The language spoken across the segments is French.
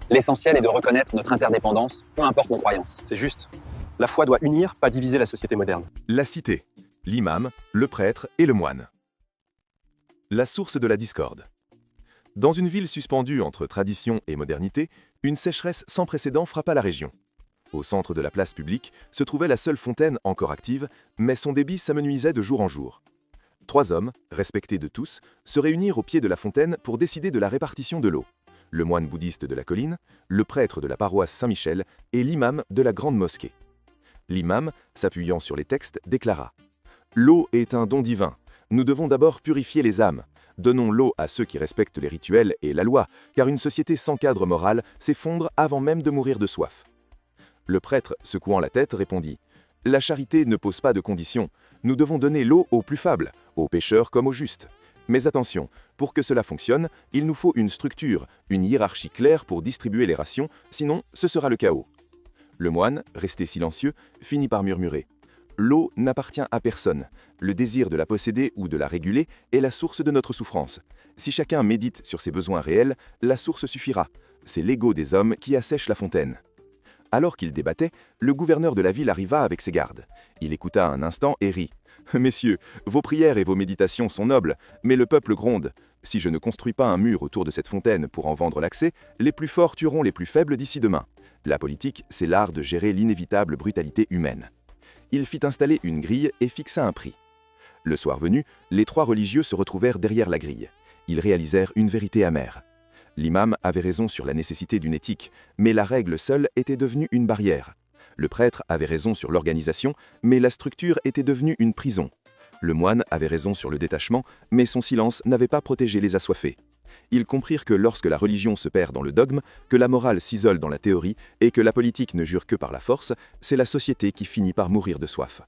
L'essentiel est de reconnaître notre interdépendance, peu importe nos croyances. C'est juste. La foi doit unir, pas diviser la société moderne. La cité, l'imam, le prêtre et le moine. La source de la discorde. Dans une ville suspendue entre tradition et modernité, une sécheresse sans précédent frappa la région. Au centre de la place publique se trouvait la seule fontaine encore active, mais son débit s'amenuisait de jour en jour. 3 hommes, respectés de tous, se réunirent au pied de la fontaine pour décider de la répartition de l'eau. Le moine bouddhiste de la colline, le prêtre de la paroisse Saint-Michel et l'imam de la grande mosquée. L'imam, s'appuyant sur les textes, déclara « L'eau est un don divin. Nous devons d'abord purifier les âmes. Donnons l'eau à ceux qui respectent les rituels et la loi, car une société sans cadre moral s'effondre avant même de mourir de soif. » Le prêtre, secouant la tête, répondit « La charité ne pose pas de conditions. Nous devons donner l'eau aux plus faibles, aux pécheurs comme aux justes. Mais attention, pour que cela fonctionne, il nous faut une structure, une hiérarchie claire pour distribuer les rations, sinon ce sera le chaos. » Le moine, resté silencieux, finit par murmurer « L'eau n'appartient à personne. Le désir de la posséder ou de la réguler est la source de notre souffrance. Si chacun médite sur ses besoins réels, la source suffira. C'est l'ego des hommes qui assèche la fontaine. » Alors qu'il débattait, le gouverneur de la ville arriva avec ses gardes. Il écouta un instant et rit. « Messieurs, vos prières et vos méditations sont nobles, mais le peuple gronde. Si je ne construis pas un mur autour de cette fontaine pour en vendre l'accès, les plus forts tueront les plus faibles d'ici demain. La politique, c'est l'art de gérer l'inévitable brutalité humaine. » Il fit installer une grille et fixa un prix. Le soir venu, les 3 religieux se retrouvèrent derrière la grille. Ils réalisèrent une vérité amère. L'imam avait raison sur la nécessité d'une éthique, mais la règle seule était devenue une barrière. Le prêtre avait raison sur l'organisation, mais la structure était devenue une prison. Le moine avait raison sur le détachement, mais son silence n'avait pas protégé les assoiffés. Ils comprirent que lorsque la religion se perd dans le dogme, que la morale s'isole dans la théorie et que la politique ne jure que par la force, c'est la société qui finit par mourir de soif.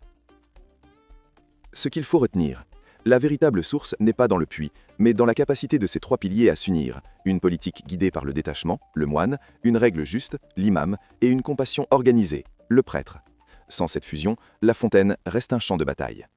Ce qu'il faut retenir, la véritable source n'est pas dans le puits, mais dans la capacité de ces 3 piliers à s'unir, une politique guidée par le détachement, le moine, une règle juste, l'imam, et une compassion organisée, le prêtre. Sans cette fusion, la fontaine reste un champ de bataille.